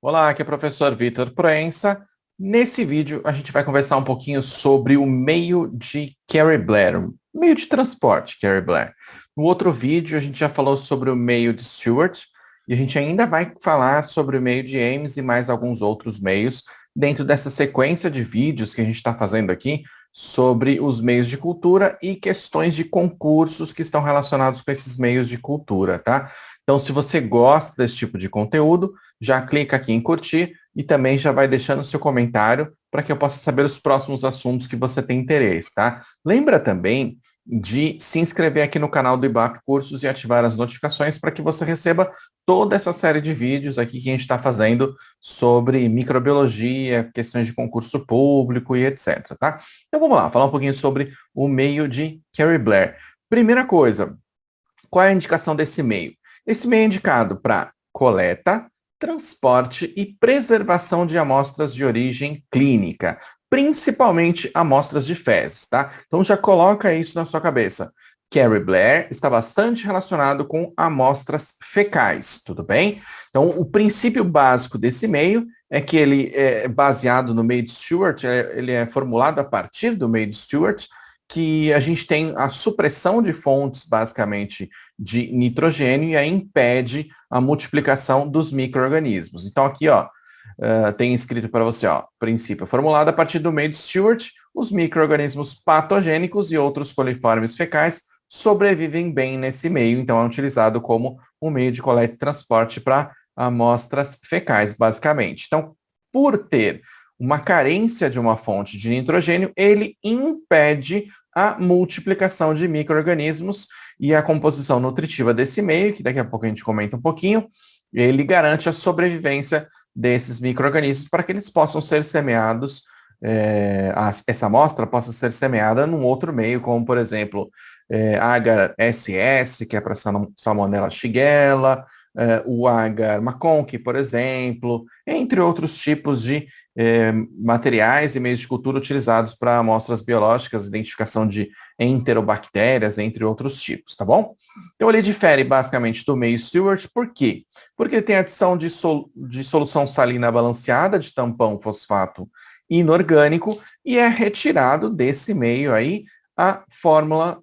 Olá, aqui é o professor Vitor Proença. Nesse vídeo, a gente vai conversar um pouquinho sobre o meio de Carrie Blair, o meio de transporte Carrie Blair. No outro vídeo, a gente já falou sobre o meio de Stewart, e a gente ainda vai falar sobre o meio de Ames e mais alguns outros meios, dentro dessa sequência de vídeos que a gente está fazendo aqui sobre os meios de cultura e questões de concursos que estão relacionados com esses meios de cultura, tá? Então, se você gosta desse tipo de conteúdo, já clica aqui em curtir e também já vai deixando seu comentário para que eu possa saber os próximos assuntos que você tem interesse, tá? Lembra também de se inscrever aqui no canal do IBAP Cursos e ativar as notificações para que você receba toda essa série de vídeos aqui que a gente está fazendo sobre microbiologia, questões de concurso público e etc, tá? Então vamos lá, falar um pouquinho sobre o meio de Carrie Blair. Primeira coisa, qual é a indicação desse meio? Esse meio é indicado para coleta, transporte e preservação de amostras de origem clínica, principalmente amostras de fezes, tá? Então já coloca isso na sua cabeça. Carrie Blair está bastante relacionado com amostras fecais, tudo bem? Então, o princípio básico desse meio é que ele é baseado no meio de Stewart, ele é formulado a partir do meio de Stewart, que a gente tem a supressão de fontes, basicamente, de nitrogênio e aí impede a multiplicação dos micro-organismos. Então, aqui, ó, tem escrito para você, ó, princípio formulado a partir do meio de Stewart, os micro-organismos patogênicos e outros coliformes fecais sobrevivem bem nesse meio, então é utilizado como um meio de coleta e transporte para amostras fecais, basicamente. Então, por ter uma carência de uma fonte de nitrogênio, ele impede a multiplicação de micro-organismos e a composição nutritiva desse meio, que daqui a pouco a gente comenta um pouquinho, ele garante a sobrevivência desses micro-organismos para que eles possam ser semeados, essa amostra possa ser semeada num outro meio, como, por exemplo, agar SS, que é para Salmonella shigella, o agar maconchi, por exemplo, entre outros tipos de materiais e meios de cultura utilizados para amostras biológicas, identificação de enterobactérias, entre outros tipos, tá bom? Então ele difere basicamente do meio Stewart, por quê? Porque ele tem adição de solução salina balanceada de tampão fosfato inorgânico e é retirado desse meio aí a fórmula,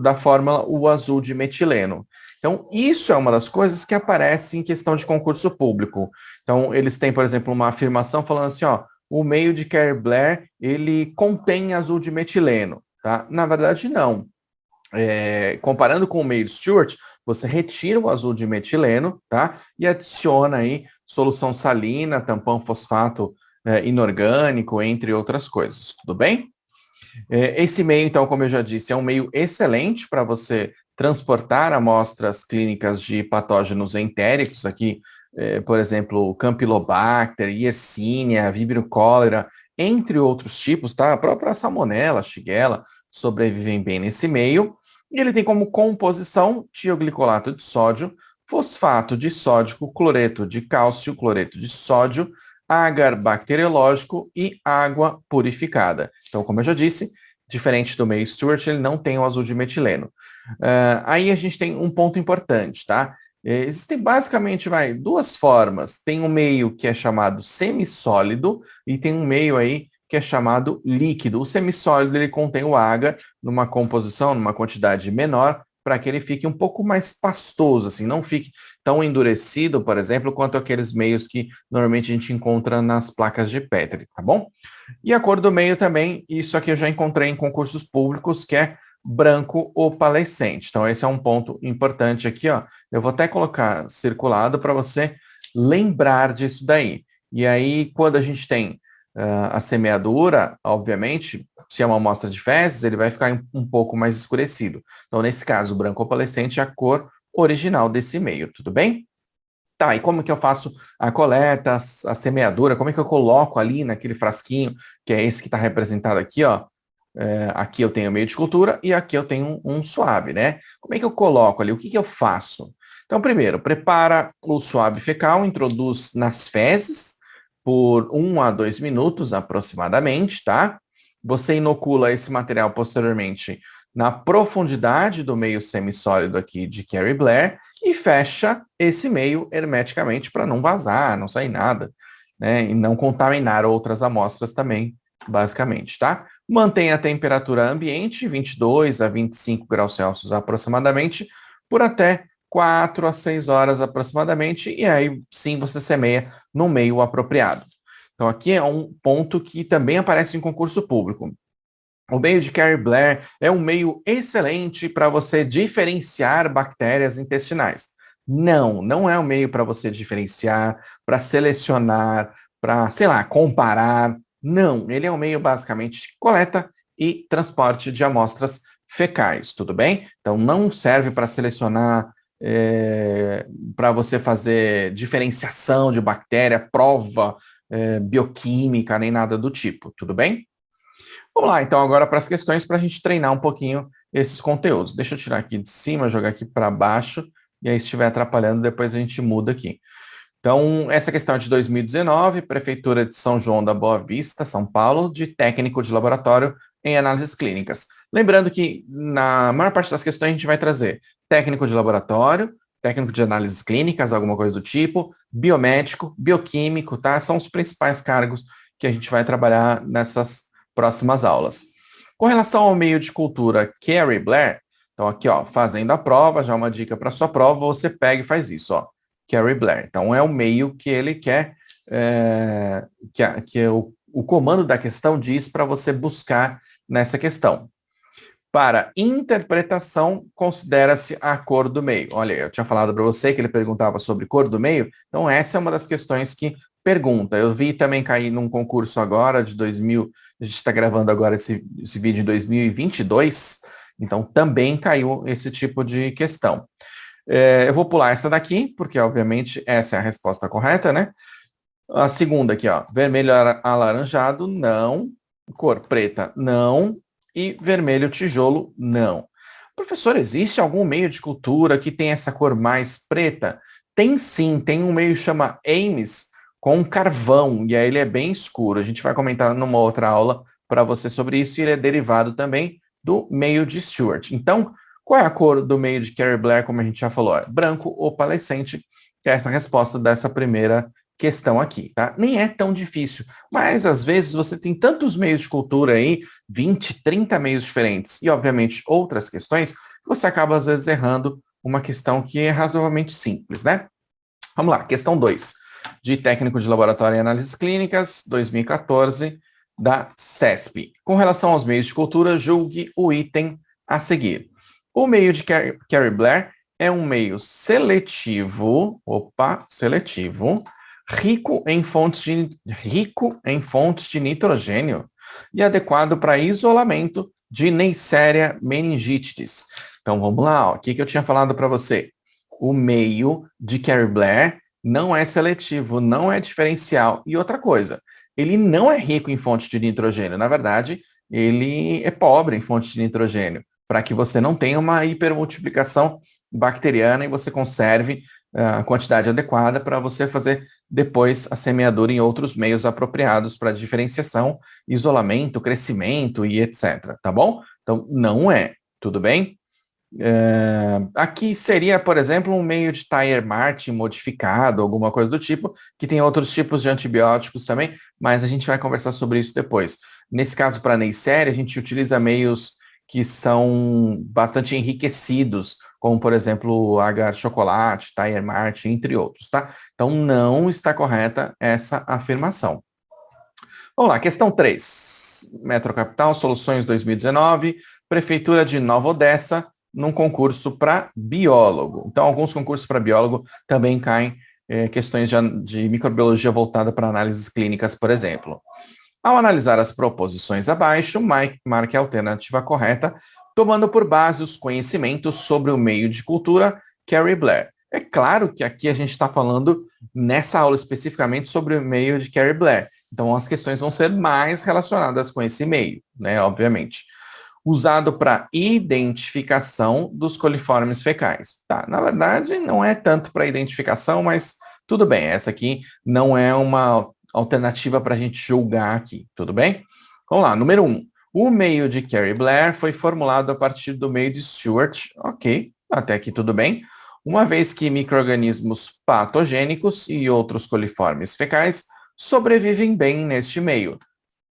da fórmula o azul de metileno. Então, isso é uma das coisas que aparece em questão de concurso público. Então, eles têm, por exemplo, uma afirmação falando assim, ó, o meio de Carrie Blair, ele contém azul de metileno, tá? Na verdade, não. Comparando com o meio de Stewart, você retira o azul de metileno, tá? E adiciona aí solução salina, tampão fosfato inorgânico, entre outras coisas, tudo bem? Esse meio, então, como eu já disse, é um meio excelente para você transportar amostras clínicas de patógenos entéricos, aqui, por exemplo, Campylobacter, Yersinia, Vibrio cholera, entre outros tipos, tá? A própria Salmonella, Shigella, sobrevivem bem nesse meio. E ele tem como composição tioglicolato de sódio, fosfato de sódico, cloreto de cálcio, cloreto de sódio, agar bacteriológico e água purificada. Então, como eu já disse, diferente do meio Stewart, ele não tem o azul de metileno. Aí a gente tem um ponto importante, tá? Existem basicamente duas formas. Tem um meio que é chamado semissólido e tem um meio aí que é chamado líquido. O semissólido ele contém o agar numa composição, numa quantidade menor, para que ele fique um pouco mais pastoso, assim, não fique tão endurecido, por exemplo, quanto aqueles meios que normalmente a gente encontra nas placas de Petri, tá bom? E a cor do meio também, isso aqui eu já encontrei em concursos públicos, que é branco opalescente. Então, esse é um ponto importante aqui, ó. Eu vou até colocar circulado para você lembrar disso daí. E aí, quando a gente tem a semeadura, obviamente, se é uma amostra de fezes, ele vai ficar um pouco mais escurecido. Então, nesse caso, o branco opalescente é a cor original desse meio, tudo bem? Tá, e como que eu faço a coleta, a semeadura, como é que eu coloco ali naquele frasquinho, que é esse que está representado aqui, ó. Aqui eu tenho meio de cultura e aqui eu tenho um suave, né? Como é que eu coloco ali? O que que eu faço? Então, primeiro, prepara o suave fecal, introduz nas fezes por 1 a 2 minutos aproximadamente, tá? Você inocula esse material posteriormente na profundidade do meio semissólido aqui de Carrie Blair e fecha esse meio hermeticamente para não vazar, não sair nada, né? E não contaminar outras amostras também, basicamente, tá? Mantém a temperatura ambiente, 22 a 25 graus Celsius aproximadamente, por até 4 a 6 horas aproximadamente, e aí sim você semeia no meio apropriado. Então aqui é um ponto que também aparece em concurso público. O meio de Carrie Blair é um meio excelente para você diferenciar bactérias intestinais. Não, não é um meio para você diferenciar, para selecionar, para, sei lá, comparar. Não, ele é um meio basicamente de coleta e transporte de amostras fecais, tudo bem? Então não serve para selecionar, para você fazer diferenciação de bactéria, prova bioquímica, nem nada do tipo, tudo bem? Vamos lá, então, agora para as questões, para a gente treinar um pouquinho esses conteúdos. Deixa eu tirar aqui de cima, jogar aqui para baixo, e aí se estiver atrapalhando, depois a gente muda aqui. Então, essa questão é de 2019, Prefeitura de São João da Boa Vista, São Paulo, de técnico de laboratório em análises clínicas. Lembrando que na maior parte das questões a gente vai trazer técnico de laboratório, técnico de análises clínicas, alguma coisa do tipo, biomédico, bioquímico, tá? São os principais cargos que a gente vai trabalhar nessas próximas aulas. Com relação ao meio de cultura Carrie Blair, então aqui, ó, fazendo a prova, já uma dica para sua prova, você pega e faz isso, ó. Carrie Blair. Então, é o meio que ele quer, que o comando da questão diz para você buscar nessa questão. Para interpretação, considera-se a cor do meio. Olha, eu tinha falado para você que ele perguntava sobre cor do meio, então essa é uma das questões que pergunta. Eu vi também cair num concurso agora de 2000, a gente está gravando agora esse vídeo em 2022, então também caiu esse tipo de questão. Eu vou pular essa daqui, porque obviamente essa é a resposta correta, né? A segunda aqui, ó, vermelho alaranjado, não. Cor preta, não. E vermelho tijolo, não. Professor, existe algum meio de cultura que tem essa cor mais preta? Tem sim, tem um meio que chama Ames com carvão, e aí ele é bem escuro. A gente vai comentar numa outra aula para você sobre isso, e ele é derivado também do meio de Stewart. Então, qual é a cor do meio de Carrie Blair, como a gente já falou? É branco opalescente, que é essa resposta dessa primeira questão aqui, tá? Nem é tão difícil, mas às vezes você tem tantos meios de cultura aí, 20, 30 meios diferentes, e obviamente outras questões, que você acaba às vezes errando uma questão que é razoavelmente simples, né? Vamos lá, questão 2, de técnico de laboratório em análises clínicas, 2014, da CESP. Com relação aos meios de cultura, julgue o item a seguir. O meio de Carrie Blair é um meio seletivo, rico em fontes de nitrogênio e adequado para isolamento de Neisseria meningitidis. Então vamos lá, ó. O que eu tinha falado para você? O meio de Carrie Blair não é seletivo, não é diferencial. E outra coisa, ele não é rico em fontes de nitrogênio. Na verdade, ele é pobre em fontes de nitrogênio, para que você não tenha uma hipermultiplicação bacteriana e você conserve a quantidade adequada para você fazer depois a semeadura em outros meios apropriados para diferenciação, isolamento, crescimento e etc. Tá bom? Então, não é. Tudo bem? Aqui seria, por exemplo, um meio de Tire Martin modificado, alguma coisa do tipo, que tem outros tipos de antibióticos também, mas a gente vai conversar sobre isso depois. Nesse caso, para Neisseria, a gente utiliza meios que são bastante enriquecidos, como, por exemplo, o Agar Chocolate, Tire Martin, entre outros, tá? Então, não está correta essa afirmação. Vamos lá, questão 3. Metro Capital, Soluções 2019, Prefeitura de Nova Odessa, num concurso para biólogo. Então, alguns concursos para biólogo também caem questões de microbiologia voltada para análises clínicas, por exemplo. Ao analisar as proposições abaixo, marque a alternativa correta, tomando por base os conhecimentos sobre o meio de cultura Carrie Blair. É claro que aqui a gente está falando, nessa aula especificamente, sobre o meio de Carrie Blair. Então, as questões vão ser mais relacionadas com esse meio, né, obviamente. Usado para identificação dos coliformes fecais. Tá, na verdade, não é tanto para identificação, mas tudo bem, essa aqui não é uma alternativa para a gente julgar aqui, tudo bem? Vamos lá, número 1. O meio de Carrie Blair foi formulado a partir do meio de Stewart, ok, até aqui tudo bem. uma vez que micro-organismos patogênicos e outros coliformes fecais sobrevivem bem neste meio.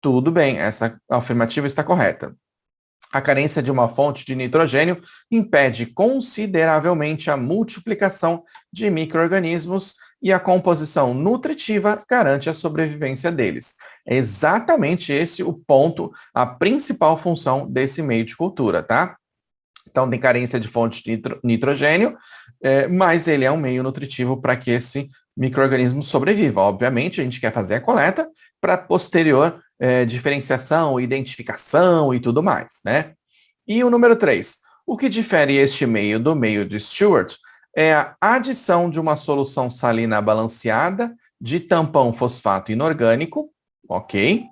Tudo bem, essa afirmativa está correta. A carência de uma fonte de nitrogênio impede consideravelmente a multiplicação de micro-organismos e a composição nutritiva garante a sobrevivência deles. É exatamente esse o ponto, a principal função desse meio de cultura, tá? Então, tem carência de fonte de nitrogênio, mas ele é um meio nutritivo para que esse micro-organismo sobreviva. Obviamente, a gente quer fazer a coleta para posterior diferenciação, identificação e tudo mais, né? E o número 3, o que difere este meio do meio de Stewart é a adição de uma solução salina balanceada de tampão fosfato inorgânico, ok?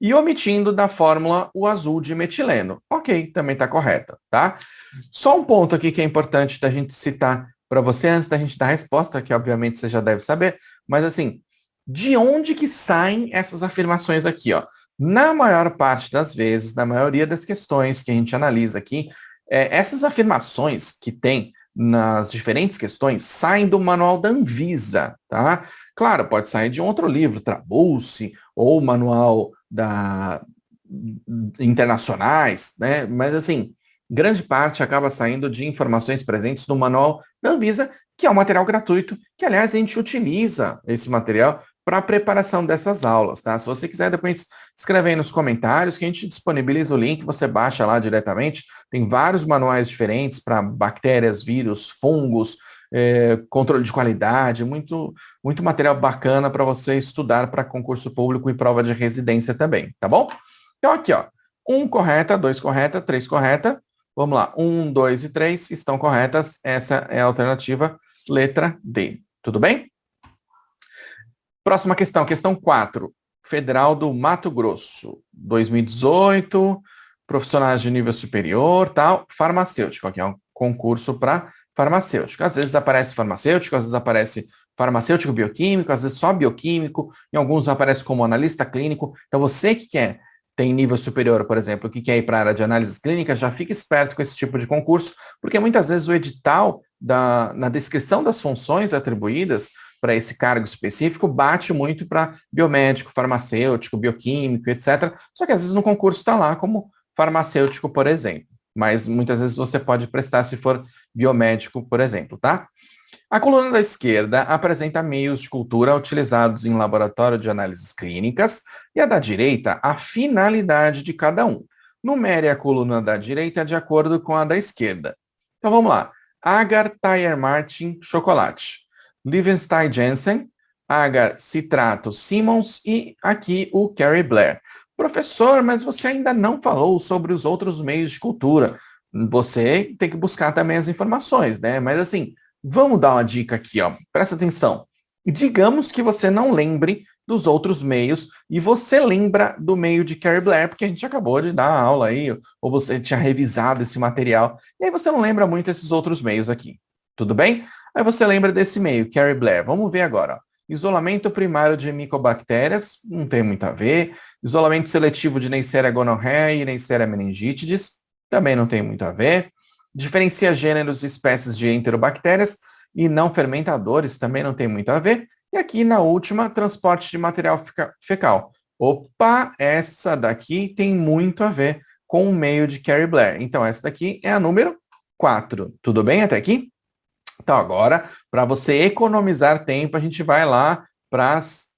E omitindo da fórmula o azul de metileno, ok, também está correta, tá? Só um ponto aqui que é importante da gente citar para você antes da gente dar a resposta, que obviamente você já deve saber, mas assim, de onde que saem essas afirmações aqui, ó? Na maior parte das vezes, na maioria das questões que a gente analisa aqui, essas afirmações que tem nas diferentes questões saem do manual da Anvisa, tá? Claro, pode sair de um outro livro, Trabulsi, ou manual da internacionais, né? Mas assim, grande parte acaba saindo de informações presentes no manual da Anvisa, que é um material gratuito, que aliás a gente utiliza esse material para a preparação dessas aulas, tá? Se você quiser, depois escreve aí nos comentários que a gente disponibiliza o link, você baixa lá diretamente. Tem vários manuais diferentes para bactérias, vírus, fungos, controle de qualidade, muito material bacana para você estudar para concurso público e prova de residência também, tá bom? Então aqui, ó, 1 correta, 2 correta, 3 correta. Vamos lá, 1, 2 e 3 estão corretas. Essa é a alternativa letra D. Tudo bem? Próxima questão, questão 4. Federal do Mato Grosso, 2018, profissionais de nível superior, tal, farmacêutico. Aqui é um concurso para farmacêutico. Às vezes aparece farmacêutico, às vezes aparece farmacêutico bioquímico, às vezes só bioquímico, em alguns aparece como analista clínico. Então você que tem nível superior, por exemplo, que quer ir para a área de análises clínicas, já fica esperto com esse tipo de concurso, porque muitas vezes o edital, na descrição das funções atribuídas para esse cargo específico, bate muito para biomédico, farmacêutico, bioquímico, etc. Só que às vezes no concurso está lá como farmacêutico, por exemplo. Mas muitas vezes você pode prestar se for biomédico, por exemplo, tá? A coluna da esquerda apresenta meios de cultura utilizados em laboratório de análises clínicas e a da direita a finalidade de cada um. Numere a coluna da direita de acordo com a da esquerda. Então vamos lá. Agar Thayer Martin, chocolate. Livenstein Jensen, Agar Citrato Simmons e aqui o Carrie Blair. Professor, mas você ainda não falou sobre os outros meios de cultura. Você tem que buscar também as informações, né? Mas assim, vamos dar uma dica aqui, ó. Presta atenção. Digamos que você não lembre dos outros meios e você lembra do meio de Carrie Blair, porque a gente acabou de dar a aula aí, ou você tinha revisado esse material, e aí você não lembra muito esses outros meios aqui. Tudo bem? Aí você lembra desse meio, Carrie Blair. Vamos ver agora. Ó. Isolamento primário de micobactérias, não tem muito a ver. Isolamento seletivo de Neisseria gonorrhoeae e Neisseria meningitidis, também não tem muito a ver. Diferencia gêneros e espécies de enterobactérias e não fermentadores, também não tem muito a ver. E aqui na última, transporte de material fecal. Opa, essa daqui tem muito a ver com o meio de Carrie Blair. Então essa daqui é a número 4. Tudo bem até aqui? Então, agora, para você economizar tempo, a gente vai lá para as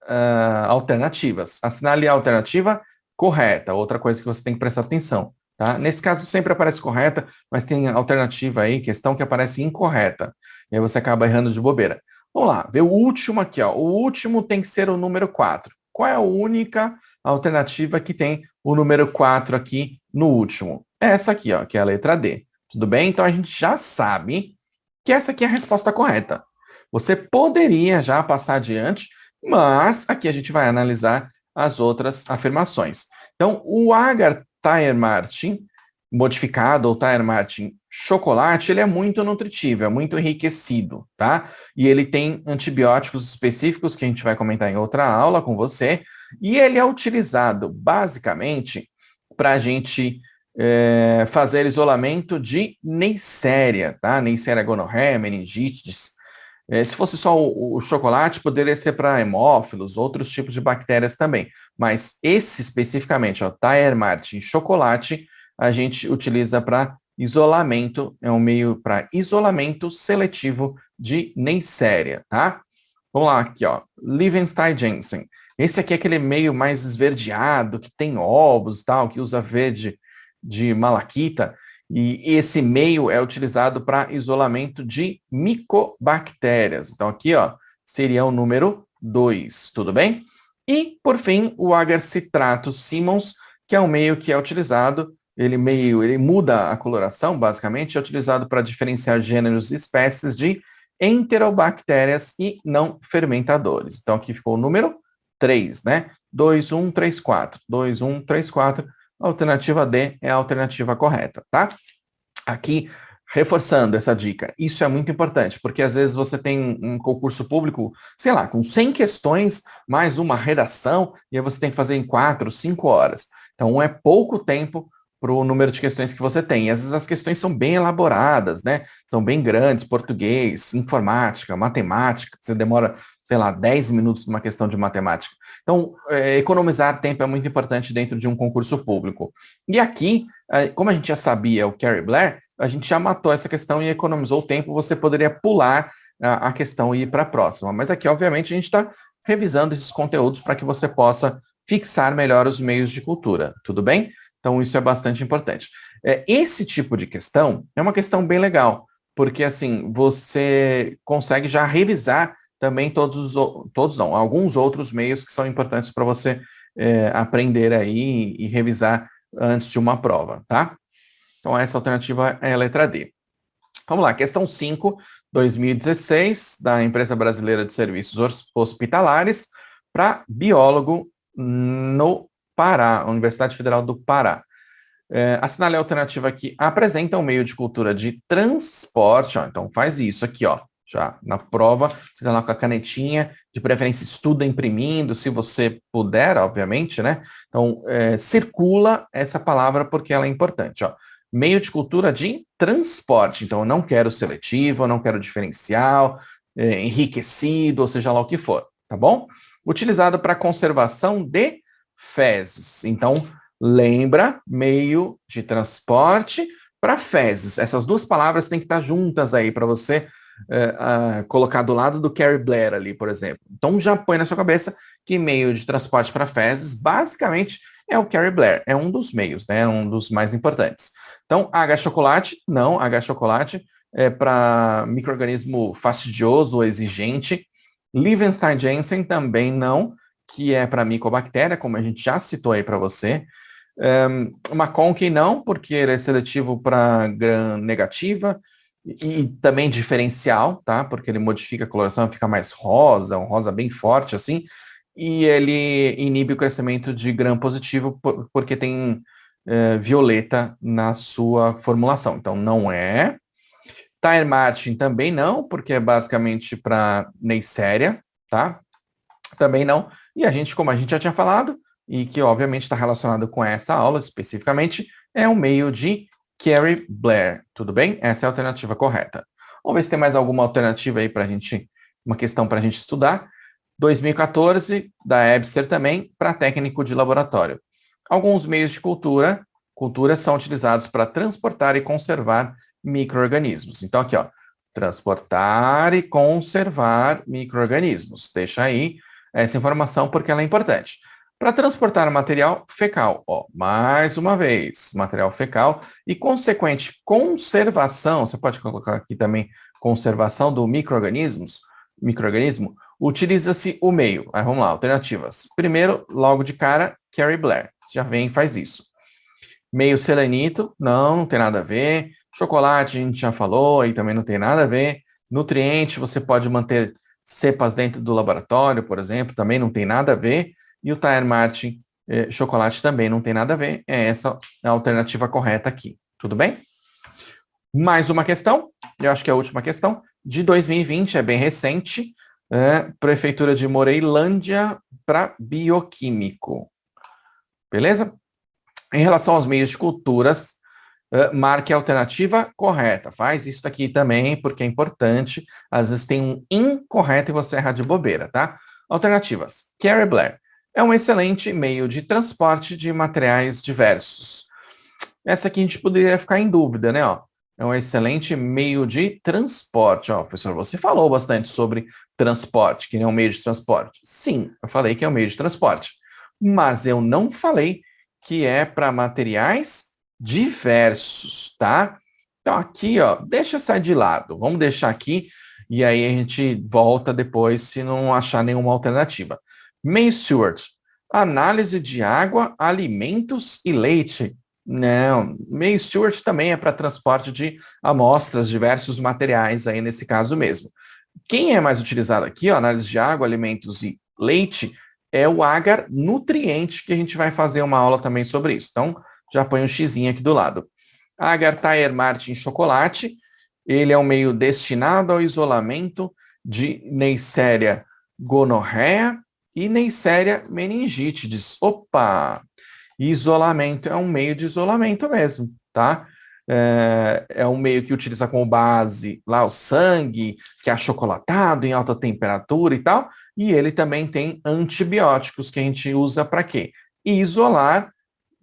alternativas. Assinale a alternativa correta, outra coisa que você tem que prestar atenção. Tá? Nesse caso, sempre aparece correta, mas tem alternativa aí, questão que aparece incorreta. E aí você acaba errando de bobeira. Vamos lá, ver o último aqui. Ó. O último tem que ser o número 4. Qual é a única alternativa que tem o número 4 aqui no último? É essa aqui, ó, que é a letra D. Tudo bem? Então, a gente já sabe que essa aqui é a resposta correta. Você poderia já passar adiante, mas aqui a gente vai analisar as outras afirmações. Então, o Agar Thayer Martin, modificado, ou Thayer Martin chocolate, ele é muito nutritivo, é muito enriquecido, tá? E ele tem antibióticos específicos, que a gente vai comentar em outra aula com você, e ele é utilizado, basicamente, para a gente fazer isolamento de Neisseria, tá? Neisseria gonorreia, meningites. Se fosse só o chocolate, poderia ser para hemófilos, outros tipos de bactérias também. Mas esse especificamente, ó, Thyer Martin chocolate, a gente utiliza para isolamento, é um meio para isolamento seletivo de Neisseria, tá? Vamos lá, aqui, ó. Liebenstein Jensen. Esse aqui é aquele meio mais esverdeado, que tem ovos e tal, que usa verde de malaquita. E esse meio é utilizado para isolamento de micobactérias. Então, aqui, ó, seria o número 2, tudo bem? E, por fim, o agar-citrato Simmons, que é um meio que é utilizado, ele muda a coloração, basicamente, é utilizado para diferenciar gêneros e espécies de enterobactérias e não fermentadores. Então, aqui ficou o número 3, né? 2, 1, 3, 4. 2, 1, 3, 4. A alternativa D é a alternativa correta, tá? Aqui, reforçando essa dica, isso é muito importante, porque às vezes você tem um concurso público, sei lá, com 100 questões, mais uma redação, e aí você tem que fazer em 4, 5 horas. Então, é pouco tempo para o número de questões que você tem. E às vezes as questões são bem elaboradas, né? São bem grandes, português, informática, matemática, você demora, sei lá, 10 minutos numa questão de matemática. Então, economizar tempo é muito importante dentro de um concurso público. E aqui, como a gente já sabia o Carrie Blair, a gente já matou essa questão e economizou o tempo, você poderia pular a questão e ir para a próxima. Mas aqui, obviamente, a gente está revisando esses conteúdos para que você possa fixar melhor os meios de cultura, tudo bem? Então, isso é bastante importante. Esse tipo de questão é uma questão bem legal, porque, assim, você consegue já revisar também alguns outros meios que são importantes para você aprender aí e revisar antes de uma prova, tá? Então, essa alternativa é a letra D. Vamos lá, questão 5, 2016, da Empresa Brasileira de Serviços Hospitalares, para biólogo no Pará, Universidade Federal do Pará. Assinale a alternativa aqui. Apresenta um meio de cultura de transporte. Ó, então, faz isso aqui, ó. Já na prova, você está lá com a canetinha, de preferência estuda imprimindo, se você puder, obviamente, né? Então, circula essa palavra porque ela é importante, ó. Meio de cultura de transporte. Então, eu não quero seletivo, eu não quero diferencial, enriquecido, ou seja lá o que for, tá bom? Utilizado para conservação de fezes. Então, lembra, meio de transporte para fezes. Essas duas palavras têm que estar juntas aí para você colocar do lado do Carrie Blair ali, por exemplo. Então, já põe na sua cabeça que meio de transporte para fezes, basicamente, é o Carrie Blair. É um dos meios, né? É um dos mais importantes. Então, H-chocolate, não. H-chocolate é para micro-organismo fastidioso ou exigente. Liebenstein-Jensen também não, que é para micobactéria, como a gente já citou aí para você. McConkey não, porque ele é seletivo para gram-negativa e também diferencial, tá? Porque ele modifica a coloração, fica mais rosa, um rosa bem forte assim, e ele inibe o crescimento de gram-positivo porque tem violeta na sua formulação. Então, não é. Thyer Martin também não, porque é basicamente para Neisseria, tá? Também não. E a gente, como a gente já tinha falado, e que obviamente está relacionado com essa aula especificamente, é um meio de Carrie Blair, tudo bem? Essa é a alternativa correta. Vamos ver se tem mais alguma alternativa aí para a gente, uma questão para a gente estudar. 2014, da Ebser também, para técnico de laboratório. Alguns meios de cultura são utilizados para transportar e conservar micro-organismos. Então, aqui, ó, transportar e conservar micro-organismos. Deixa aí essa informação porque ela é importante. Para transportar material fecal, ó, mais uma vez, material fecal e consequente conservação, você pode colocar aqui também conservação do micro-organismo, utiliza-se o meio. Aí vamos lá, alternativas. Primeiro, logo de cara, Carrie Blair. Já vem e faz isso. Meio selenito, não tem nada a ver. Chocolate, a gente já falou, aí também não tem nada a ver. Nutriente, você pode manter cepas dentro do laboratório, por exemplo, também não tem nada a ver. E o Thyer Martin, chocolate também não tem nada a ver. É essa a alternativa correta aqui. Tudo bem? Mais uma questão, eu acho que é a última questão, de 2020, é bem recente. Prefeitura de Moreilândia para bioquímico. Beleza? Em relação aos meios de culturas, marque a alternativa correta. Faz isso aqui também, porque é importante. Às vezes tem um incorreto e você erra de bobeira, tá? Alternativas. Carrie Blair é um excelente meio de transporte de materiais diversos. Essa aqui a gente poderia ficar em dúvida, né? Ó, é um excelente meio de transporte. Ó, professor, você falou bastante sobre transporte, que é um meio de transporte. Sim, eu falei que é um meio de transporte. Mas eu não falei que é para materiais diversos, tá? Então aqui, ó, deixa sair de lado. Vamos deixar aqui e aí a gente volta depois se não achar nenhuma alternativa. May Stewart, análise de água, alimentos e leite. Não, May Stewart também é para transporte de amostras, diversos materiais aí nesse caso mesmo. Quem é mais utilizado aqui, ó, análise de água, alimentos e leite, é o agar nutriente, que a gente vai fazer uma aula também sobre isso. Então, já põe um xizinho aqui do lado. Agar Thayer Martin chocolate, ele é um meio destinado ao isolamento de Neisseria gonorreia e Neisseria meningitidis. Opa! Isolamento é um meio de isolamento mesmo, tá? É um meio que utiliza como base lá o sangue, que é achocolatado em alta temperatura e tal, e ele também tem antibióticos que a gente usa para quê? Isolar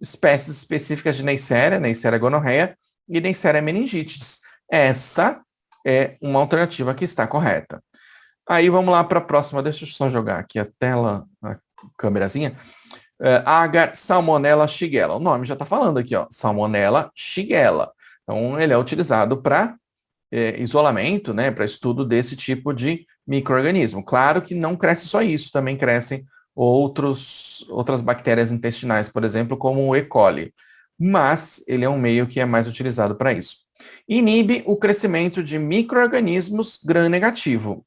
espécies específicas de Neisseria, Neisseria gonorreia e Neisseria meningitidis. Essa é uma alternativa que está correta. Aí vamos lá para a próxima, deixa eu só jogar aqui a tela, a câmerazinha. Agar Salmonella shigella. O nome já está falando aqui, ó, Salmonella shigella. Então, ele é utilizado para isolamento, né, para estudo desse tipo de micro-organismo. Claro que não cresce só isso, também crescem outras bactérias intestinais, por exemplo, como o E. coli. Mas ele é um meio que é mais utilizado para isso. Inibe o crescimento de micro-organismos gram-negativo.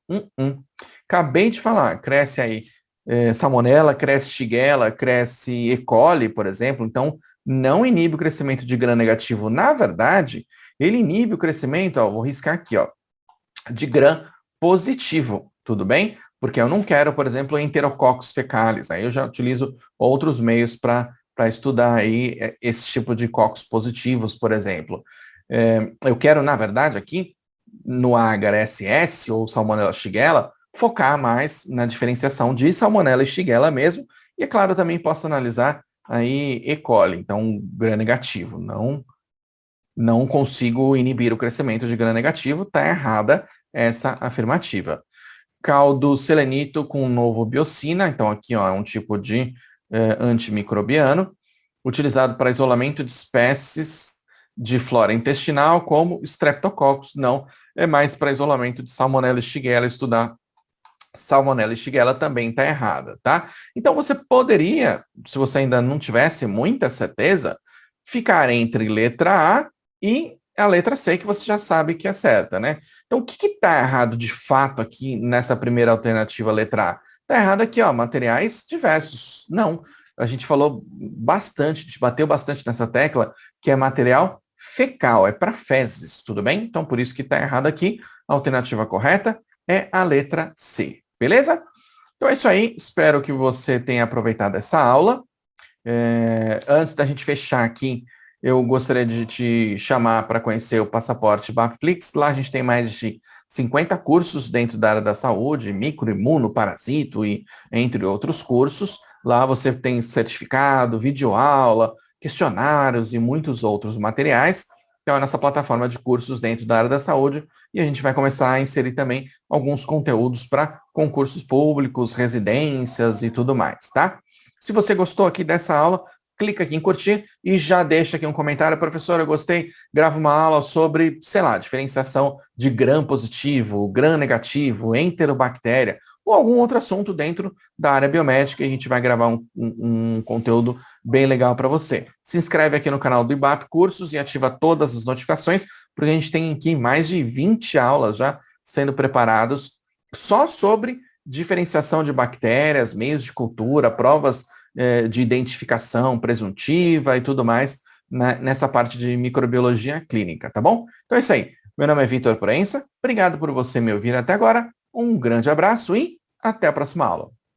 Acabei de falar, cresce aí Salmonella, cresce Shigella, cresce E. coli, por exemplo. Então, não inibe o crescimento de gram-negativo. Na verdade, ele inibe o crescimento, ó, vou riscar aqui, ó, de gram-positivo, tudo bem? Porque eu não quero, por exemplo, enterococcus fecalis. Aí eu já utilizo outros meios para estudar aí esse tipo de cocos positivos, por exemplo. Eu quero, na verdade, aqui, no agar SS ou Salmonella shigella, focar mais na diferenciação de Salmonella e Shigella mesmo, e é claro, também posso analisar aí E. coli, então gram-negativo, não consigo inibir o crescimento de gram-negativo, está errada essa afirmativa. Caldo selenito com novo biocina, então aqui ó, é um tipo de antimicrobiano, utilizado para isolamento de espécies de flora intestinal, como Streptococcus, não, é mais para isolamento de Salmonella e Shigella, estudar Salmonella e Shigella também está errada, tá? Então você poderia, se você ainda não tivesse muita certeza, ficar entre letra A e a letra C, que você já sabe que é certa, né? Então o que está errado de fato aqui nessa primeira alternativa, letra A? Está errado aqui, ó, materiais diversos. Não, a gente falou bastante, a gente bateu bastante nessa tecla, que é material fecal, é para fezes, tudo bem? Então por isso que está errado aqui. A alternativa correta é a letra C, beleza? Então é isso aí, espero que você tenha aproveitado essa aula. Antes da gente fechar aqui, eu gostaria de te chamar para conhecer o Passaporte Baflix. Lá a gente tem mais de 50 cursos dentro da área da saúde, microimuno, parasito e entre outros cursos. Lá você tem certificado, videoaula, questionários e muitos outros materiais. Então é a nossa plataforma de cursos dentro da área da saúde, e a gente vai começar a inserir também alguns conteúdos para concursos públicos, residências e tudo mais, tá? Se você gostou aqui dessa aula, clica aqui em curtir e já deixa aqui um comentário. Professor, eu gostei, grava uma aula sobre, sei lá, diferenciação de gram positivo, gram negativo, enterobactéria, ou algum outro assunto dentro da área biomédica, e a gente vai gravar um conteúdo bem legal para você. Se inscreve aqui no canal do IBAP Cursos e ativa todas as notificações, porque a gente tem aqui mais de 20 aulas já sendo preparados só sobre diferenciação de bactérias, meios de cultura, provas de identificação presuntiva e tudo mais nessa parte de microbiologia clínica, tá bom? Então é isso aí. Meu nome é Vitor Proença, obrigado por você me ouvir até agora, um grande abraço e até a próxima aula.